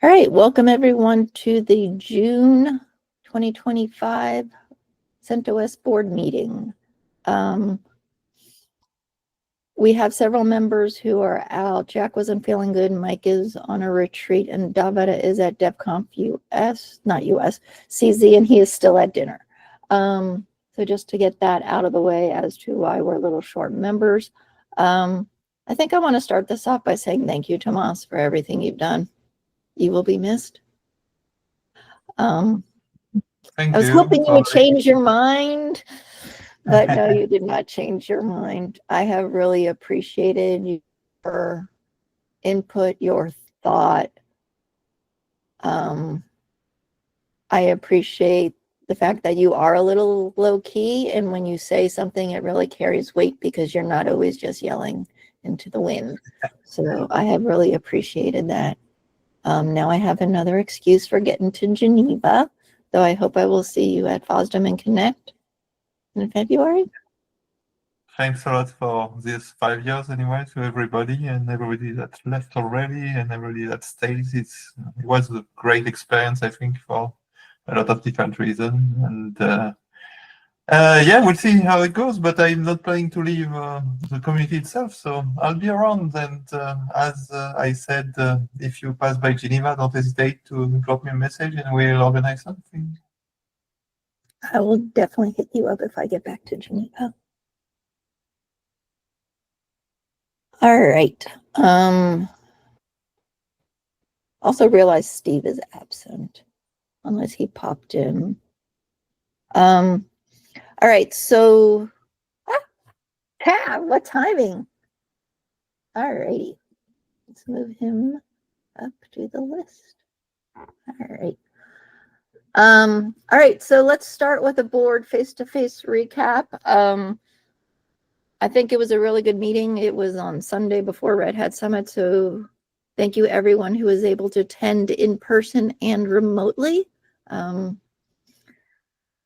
All right, welcome everyone to the June 2025 CentOS board meeting. We have several members who are out. Jack wasn't feeling good, Mike is on a retreat, and Davida is at DevConf US, not US, CZ, and he is still at dinner. So just to get that out of the way as to why we're a little short members. I think I want to start this off by saying thank you, Tomas, for everything you've done. You will be missed. I was hoping you would change your mind, but no, you did not change your mind. I have really appreciated your input, your thought. I appreciate the fact that you are a little low key, and when you say something, it really carries weight because you're not always just yelling into the wind. So I have really appreciated that. Now I have another excuse for getting to Geneva, though I hope I will see you at FOSDEM and Connect in February. Thanks a lot for these 5 years anyway to everybody and everybody that left already and everybody that stays. It was a great experience, I think, for a lot of different reasons. And yeah, we'll see how it goes, but I'm not planning to leave the community itself, so I'll be around. And as I said, if you pass by Geneva, don't hesitate to drop me a message and we'll organize something. I will definitely hit you up if I get back to Geneva. All right. Also realized Steve is absent, unless he popped in. All right, so Tab, what timing? All righty, let's move him up to the list. All right, so let's start with a board face-to-face recap. I think it was a really good meeting. It was on Sunday before Red Hat Summit, so thank you everyone who was able to attend in person and remotely.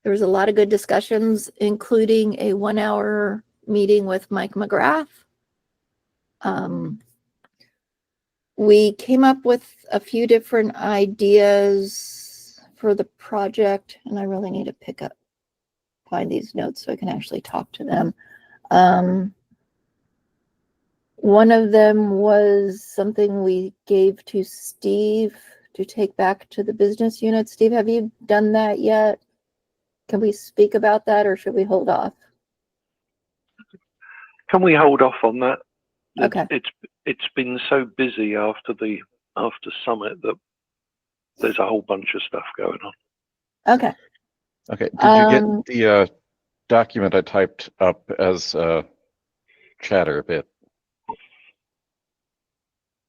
There was a lot of good discussions, including a 1-hour meeting with Mike McGrath. We came up with a few different ideas for the project, and I really need to find these notes so I can actually talk to them. One of them was something we gave to Steve to take back to the business unit. Steve, have you done that yet? Can we speak about that, or should we hold off? Can we hold off on that? Okay. It's been so busy after Summit that there's a whole bunch of stuff going on. Okay. Okay. Did you get the document I typed up as a chatter bit?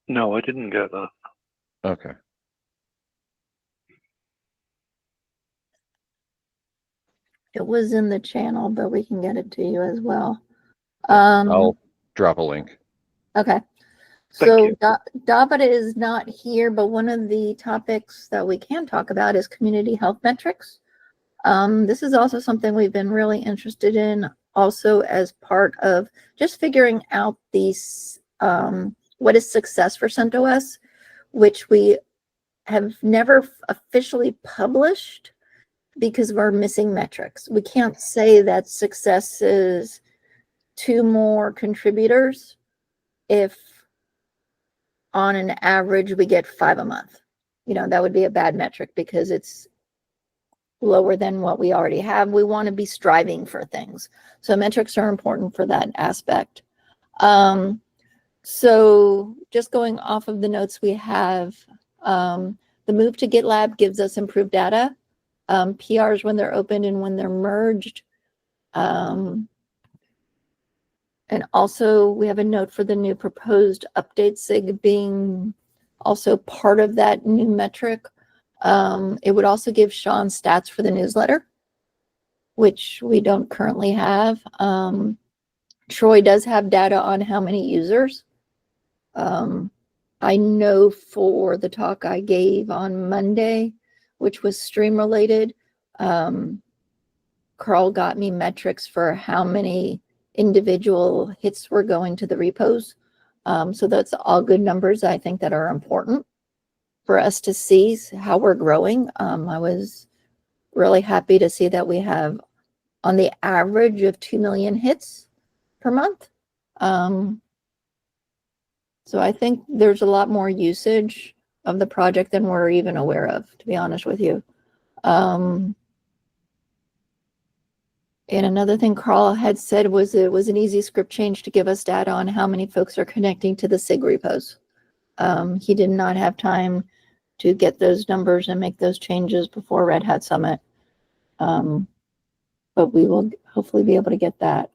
No, I didn't get that. Okay. It was in the channel, but we can get it to you as well. I'll drop a link. Okay. So Davida is not here, but one of the topics that we can talk about is community health metrics. This is also something we've been really interested in, also as part of just figuring out these what is success for CentOS, which we have never officially published because we're missing metrics. We can't say that success is 2 more contributors if on an average we get 5 a month. You know, that would be a bad metric because it's lower than what we already have. We want to be striving for things. So metrics are important for that aspect. So just going off of the notes we have, the move to GitLab gives us improved data. PRs when they're opened and when they're merged. And also we have a note for the new proposed update SIG being also part of that new metric. It would also give Sean stats for the newsletter, which we don't currently have. Troy does have data on how many users. I know for the talk I gave on Monday, which was stream related, Carl got me metrics for how many individual hits were going to the repos. So that's all good numbers, I think, that are important. for us to see how we're growing. I was really happy to see that we have on the average of 2 million hits per month. So I think there's a lot more usage of the project than we're even aware of, to be honest with you. And another thing Carl had said was it was an easy script change to give us data on how many folks are connecting to the SIG repos. He did not have time to get those numbers and make those changes before Red Hat Summit. But we will hopefully be able to get that.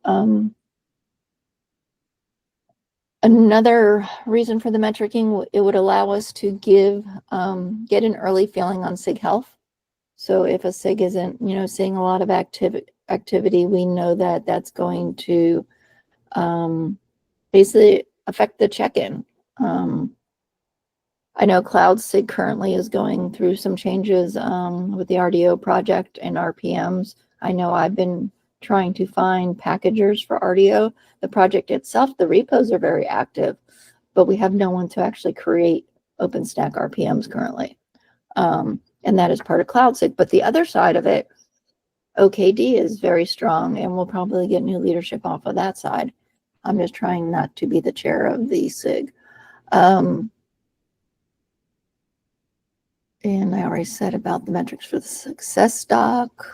Another reason for the metricing, it would allow us to get an early feeling on SIG health. So if a SIG isn't, seeing a lot of activity, we know that that's going to basically affect the check-in. I know Cloud SIG currently is going through some changes with the RDO project and RPMs. I know I've been trying to find packagers for RDO. The project itself, the repos are very active, but we have no one to actually create OpenStack RPMs currently. And that is part of Cloud SIG. But the other side of it, OKD is very strong, and we'll probably get new leadership off of that side. I'm just trying not to be the chair of the SIG. And I already said about the metrics for the success doc.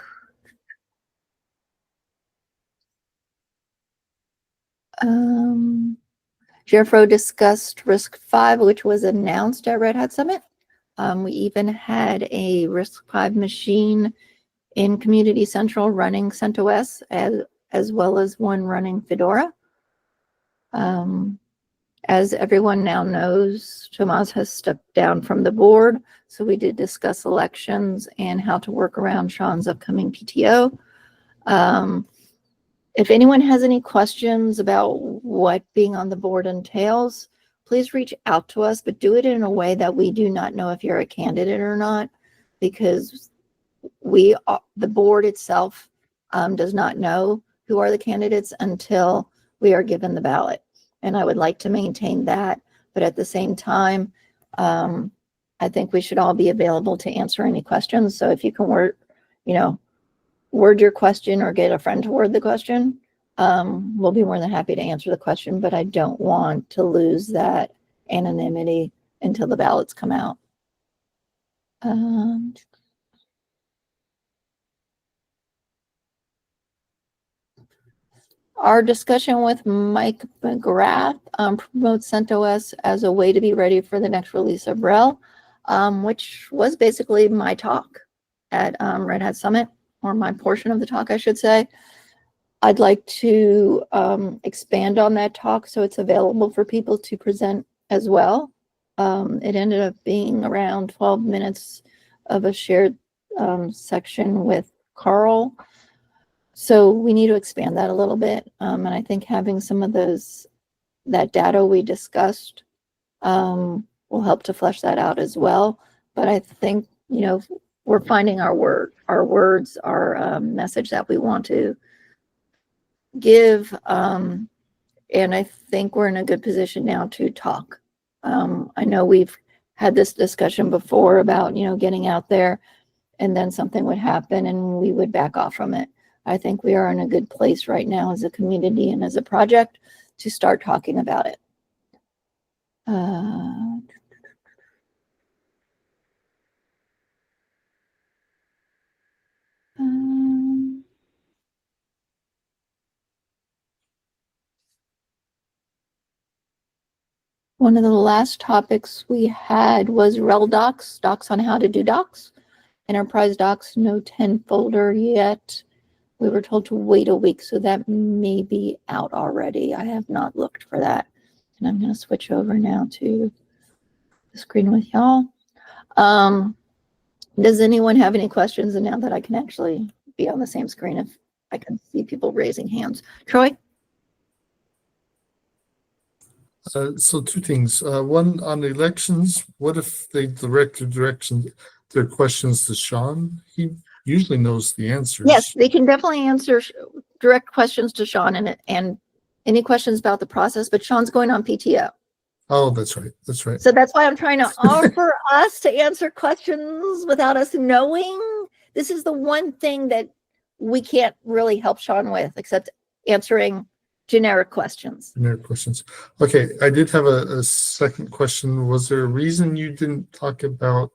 Jeffro discussed RISC-V, which was announced at Red Hat Summit. We even had a RISC-V machine in Community Central running CentOS as well as one running Fedora. As everyone now knows, Tomas has stepped down from the board, so we did discuss elections and how to work around Sean's upcoming PTO. If anyone has any questions about what being on the board entails, please reach out to us, but do it in a way that we do not know if you're a candidate or not, because the board itself does not know who are the candidates until we are given the ballot. And I would like to maintain that, but at the same time, I think we should all be available to answer any questions. So if you can word your question or get a friend to word the question, we'll be more than happy to answer the question, but I don't want to lose that anonymity until the ballots come out. Our discussion with Mike McGrath promotes CentOS as a way to be ready for the next release of RHEL, which was basically my talk at Red Hat Summit, or my portion of the talk, I should say. I'd like to expand on that talk so it's available for people to present as well. It ended up being around 12 minutes of a shared section with Carl. So we need to expand that a little bit. And I think having some of that data we discussed will help to flesh that out as well. But I think, we're finding our words, our message that we want to give. And I think we're in a good position now to talk. I know we've had this discussion before about, getting out there and then something would happen and we would back off from it. I think we are in a good place right now as a community and as a project to start talking about it. One of the last topics we had was RHEL docs on how to do docs. Enterprise docs, no 10 folder yet. We were told to wait a week, so that may be out already. I have not looked for that. And I'm going to switch over now to the screen with y'all. Does anyone have any questions? And now that I can actually be on the same screen, if I can see people raising hands. Troy? So two things. One, on elections, what if they directed their questions to Sean? He usually knows the answers. Yes, they can definitely answer direct questions to Sean and any questions about the process, but Sean's going on PTO. Oh, that's right. That's right. So that's why I'm trying to offer us to answer questions without us knowing. This is the one thing that we can't really help Sean with, except answering generic questions. Generic questions. Okay, I did have a second question. Was there a reason you didn't talk about,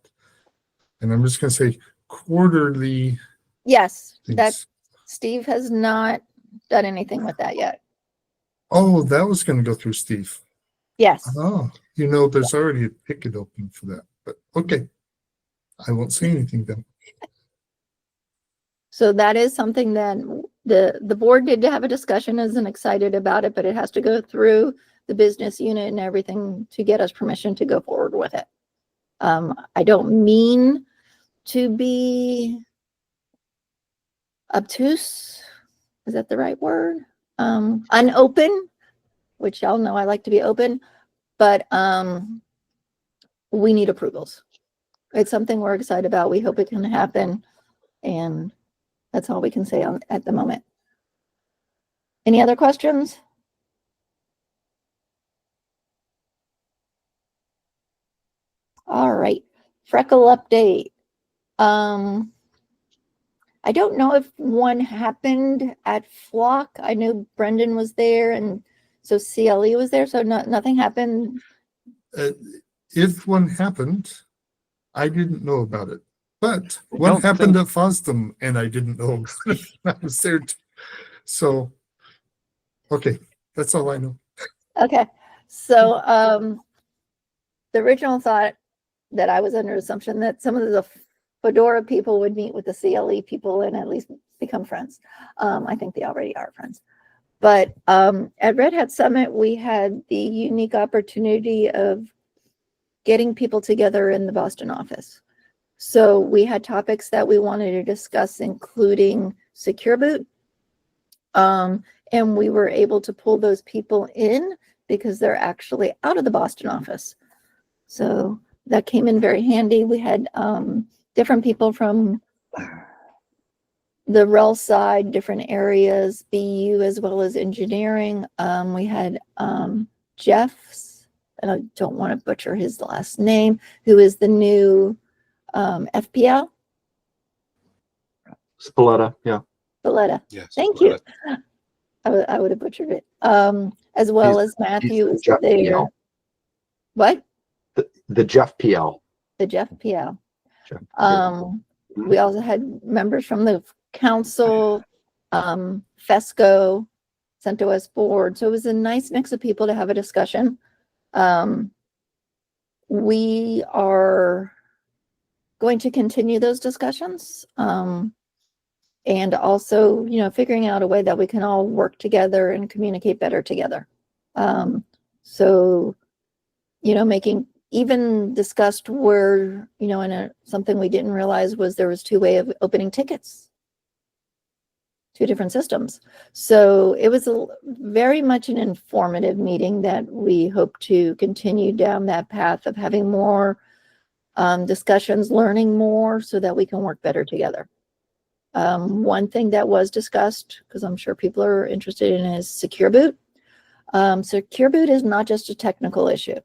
and I'm just going to say quarterly Yes, things? that Steve has not done anything with that yet. Oh, that was going to go through Steve. Yes. Oh, you know, there's already a ticket open for that, but okay. I won't say anything then. So that is something that the board did have a discussion, isn't excited about it, but it has to go through the business unit and everything to get us permission to go forward with it. I don't mean to be obtuse. Is that the right word? Unopen, which y'all know I like to be open, but we need approvals. It's something we're excited about. We hope it can happen, and that's all we can say at the moment. Any other questions? All right, FRCL update. I don't know if one happened at Flock. I know Brendan was there, and so CLE was there, so nothing happened. If one happened, I didn't know about it. But I what don't happened think- at FOSDEM and I didn't know about it. I was there too. So, okay, that's all I know. Okay, so the original thought that I was under assumption that some of the Fedora people would meet with the CLE people and at least become friends. I think they already are friends. But at Red Hat Summit, we had the unique opportunity of getting people together in the Boston office. So we had topics that we wanted to discuss, including Secure Boot. And we were able to pull those people in because they're actually out of the Boston office. So that came in very handy. We had different people from the RHEL side, different areas, BU as well as engineering. We had Jeff's, and I don't want to butcher his last name, who is the new FPL. Spalletta, yeah. Spalletta. Yes. Thank you. I would have butchered it. As well as Matthew is Jeff there. PL. What? The Jeff PL. The Jeff PL. Jeff We also had members from the council, FESCO, CentOS board. So it was a nice mix of people to have a discussion. We are going to continue those discussions. And also, you know, figuring out a way that we can all work together and communicate better together. So, you know, even discussed where, you know, something we didn't realize was there was two ways of opening tickets, two different systems. So it was very much an informative meeting that we hope to continue down that path of having more discussions, learning more so that we can work better together. One thing that was discussed, because I'm sure people are interested in, is Secure Boot. Secure Boot is not just a technical issue.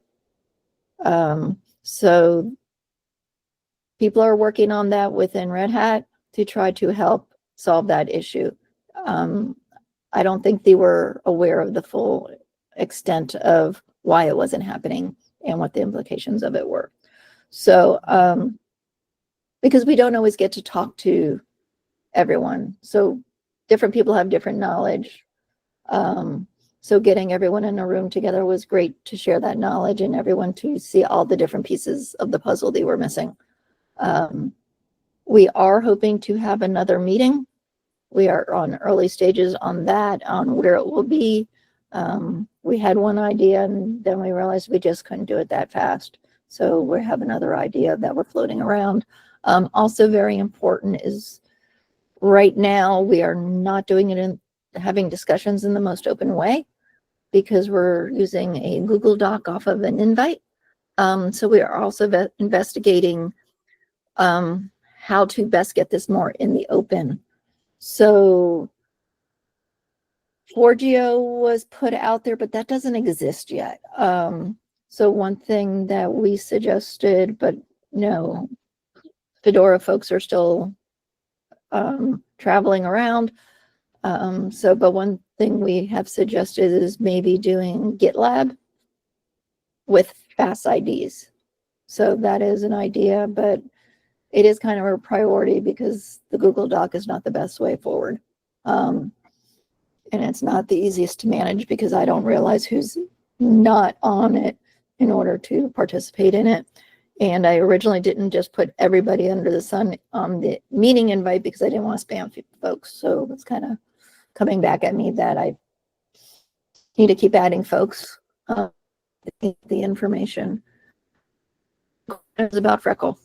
So people are working on that within Red Hat to try to help solve that issue. I don't think they were aware of the full extent of why it wasn't happening and what the implications of it were. So, because we don't always get to talk to everyone. So different people have different knowledge. So getting everyone in a room together was great to share that knowledge and everyone to see all the different pieces of the puzzle they were missing. We are hoping to have another meeting. We are on early stages on that, on where it will be. We had one idea and then we realized we just couldn't do it that fast. So we have another idea that we're floating around. Also very important is right now we are not doing it in having discussions in the most open way because we're using a Google Doc off of an invite. So we are also investigating how to best get this more in the open. So Forgio was put out there, but that doesn't exist yet. So one thing that we suggested, but no, Fedora folks are still traveling around. But one thing we have suggested is maybe doing GitLab with fast IDs. So that is an idea, but it is kind of a priority because the Google Doc is not the best way forward. And it's not the easiest to manage because I don't realize who's not on it in order to participate in it. And I originally didn't just put everybody under the sun on the meeting invite because I didn't want to spam folks. So it's kind of coming back at me that I need to keep adding folks the information. It's about Freckle.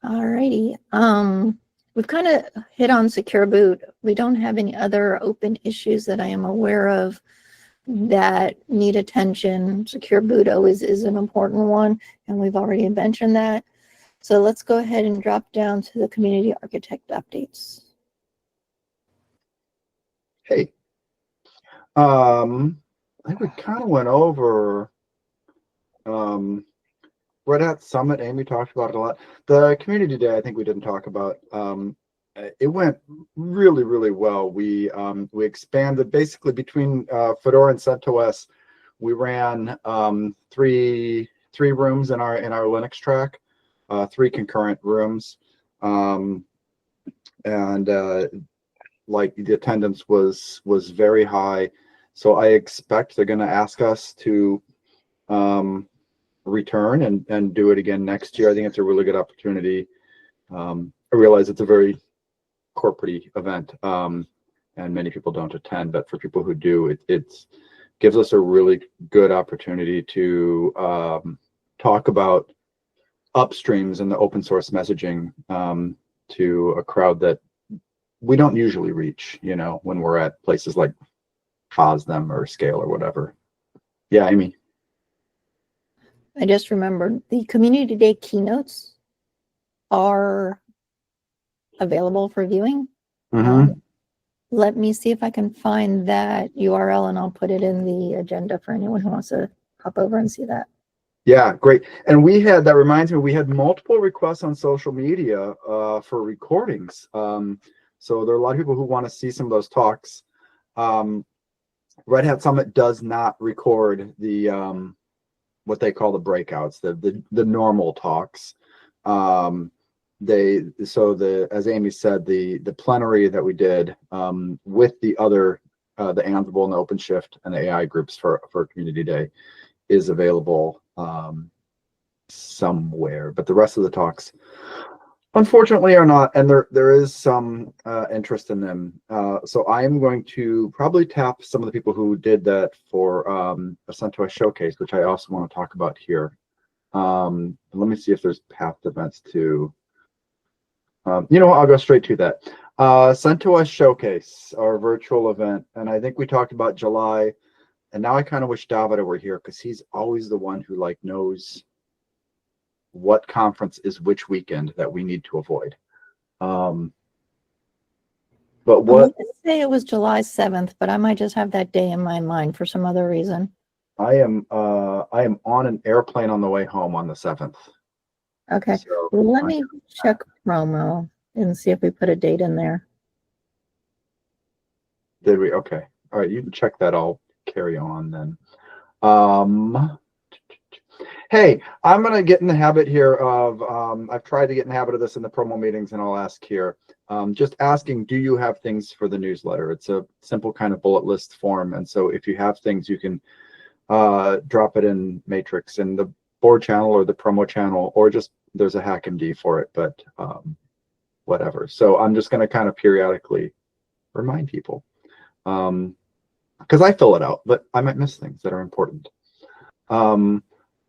Alrighty. We've kind of hit on Secure Boot. We don't have any other open issues that I am aware of that need attention. Secure Boot always is an important one, and we've already mentioned that. So let's go ahead and drop down to the community architect updates. Hey. I think we kind of went over Red Hat Summit. Amy talked about it a lot. The community day, I think we didn't talk about. It went really, really well. We expanded basically between Fedora and CentOS. We ran three rooms in our Linux track, 3 concurrent rooms, and like the attendance was very high. So I expect they're going to ask us to return and do it again next year. I think it's a really good opportunity. I realize it's a very corporate event, and many people don't attend, but for people who do, it gives us a really good opportunity to talk about upstreams and the open source messaging to a crowd that we don't usually reach, you know, when we're at places like FOSDEM or Scale or whatever. Yeah, Amy. I just remembered the community day keynotes are available for viewing. Let me see if I can find that URL and I'll put it in the agenda for anyone who wants to hop over and see that. Yeah, great. And we had, that reminds me, we had multiple requests on social media for recordings. So there are a lot of people who want to see some of those talks. Red Hat Summit does not record the what they call the breakouts, the normal talks. As Amy said, the plenary that we did with the other the Ansible and the OpenShift and the AI groups for Community Day is available somewhere, but the rest of the talks unfortunately are not, and there is some interest in them. So I am going to probably tap some of the people who did that for a CentOS Showcase, which I also want to talk about here. Let me see if there's past events too. You know what, I'll go straight to that. CentOS Showcase, our virtual event, and I think we talked about July, and now I kind of wish Davida were here because he's always the one who like knows what conference is which weekend that we need to avoid. But what I say it was July 7th, but I might just have that day in my mind for some other reason. I am on an airplane on the way home on the 7th. Okay, So well, let me check promo and see if we put a date in there. Did we? Okay. All right, you can check that. I'll carry on then. Hey, I'm going to get in the habit here of, I've tried to get in the habit of this in the promo meetings, and I'll ask here, just asking, do you have things for the newsletter? It's a simple kind of bullet list form. And so if you have things, you can drop it in Matrix in the board channel or the promo channel, or just there's a HackMD for it, but whatever. So I'm just going to kind of periodically remind people because I fill it out, but I might miss things that are important.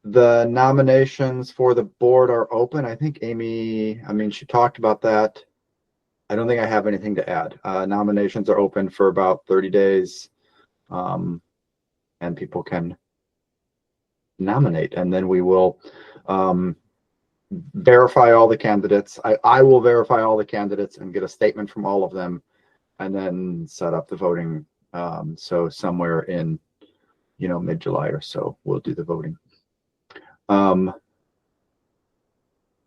The nominations for the board are open. I think Amy, she talked about that. I don't think I have anything to add. Nominations are open for about 30 days, and people can nominate, and then we will verify all the candidates. I will verify all the candidates and get a statement from all of them, and then set up the voting So somewhere in, mid-July or so, we'll do the voting.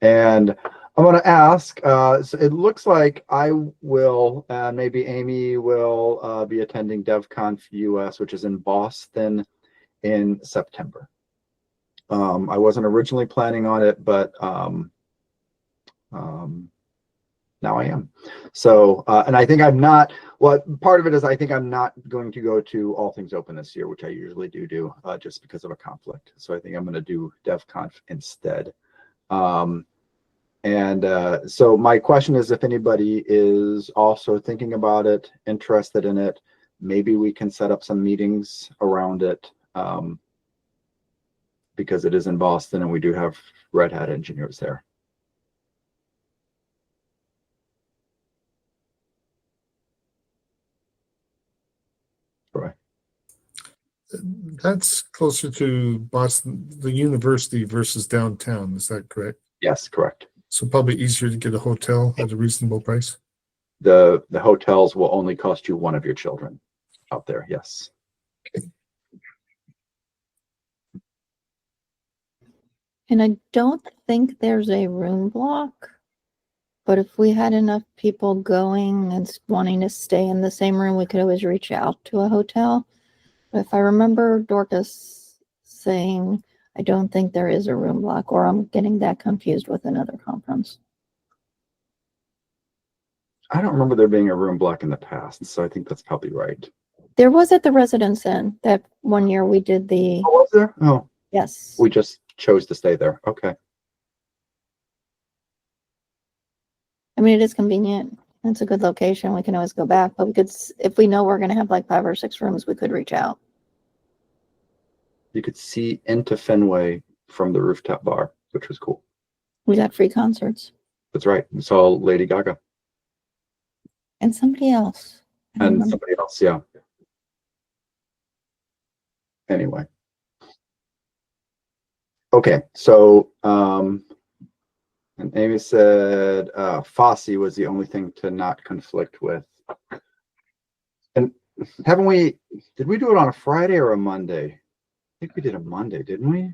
And I'm going to ask, so it looks like I will, maybe Amy will be attending DevConf US, which is in Boston in September. I wasn't originally planning on it, but now I am. So, and I think I'm not, well, part of it is I think I'm not going to go to All Things Open this year, which I usually do just because of a conflict. So I think I'm going to do DevConf instead. So my question is, if anybody is also thinking about it, interested in it, maybe we can set up some meetings around it, because it is in Boston and we do have Red Hat engineers there. Right. That's closer to Boston, the university versus downtown. Is that correct? Yes, correct. So probably easier to get a hotel at a reasonable price. The hotels will only cost you one of your children out there. Yes. And I don't think there's a room block, but if we had enough people going and wanting to stay in the same room, we could always reach out to a hotel. But if I remember Dorcas saying, I don't think there is a room block, or I'm getting that confused with another conference. I don't remember there being a room block in the past, so I think that's probably right. There was at the Residence Inn that one year we did the. Oh, was there? Oh, Yes. we just chose to stay there. Okay. I mean, it is convenient. It's a good location. We can always go back, but we could, if we know we're going to have like 5 or 6 rooms, we could reach out. You could see into Fenway from the rooftop bar, which was cool. We got free concerts. That's right. We saw Lady Gaga. And somebody else. I don't And remember. somebody else, yeah. Anyway. Okay, so and Amy said Fosse was the only thing to not conflict with. And did we do it on a Friday or a Monday? I think we did a Monday, didn't we?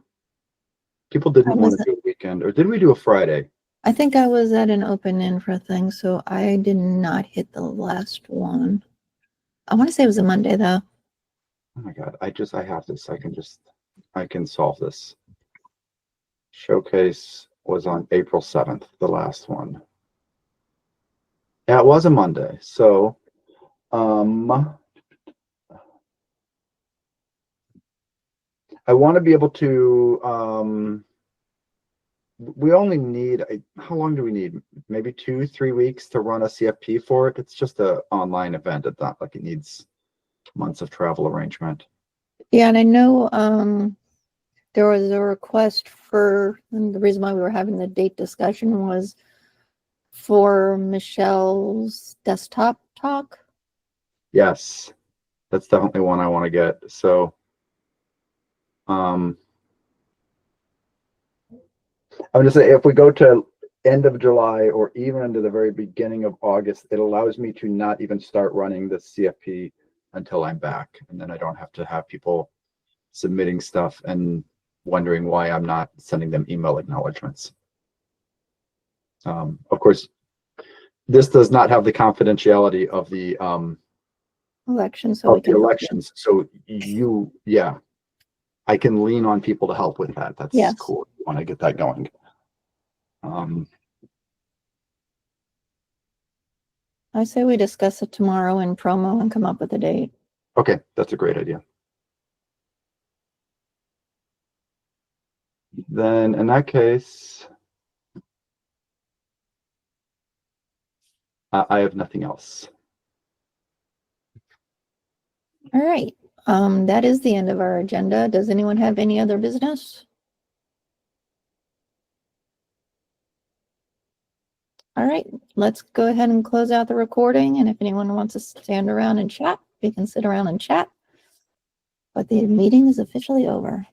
People didn't want to do a weekend, or did we do a Friday? I think I was at an open infra thing, so I did not hit the last one. I want to say it was a Monday though. Oh my God, I have this. I can solve this. Showcase was on April 7th, the last one. Yeah, it was a Monday. So, I want to be able to, we only need, how long do we need? Maybe 2-3 weeks to run a CFP for it. It's just an online event. It's not like it needs months of travel arrangement. Yeah, and I know there was a request for, and the reason why we were having the date discussion was for Michelle's desktop talk. Yes, that's definitely one I want to get. So, I'm just saying, if we go to end of July or even into the very beginning of August, it allows me to not even start running the CFP until I'm back. And then I don't have to have people submitting stuff and wondering why I'm not sending them email acknowledgements. Of course, this does not have the confidentiality of the Election, so we can elections. So yeah, I can lean on people to help with that. That's cool. You want to get that going. I say we discuss it tomorrow in promo and come up with a date. Okay, that's a great idea. Then in that case, I have nothing else. All right. That is the end of our agenda. Does anyone have any other business? All right, let's go ahead and close out the recording. And if anyone wants to stand around and chat, we can sit around and chat. But the meeting is officially over.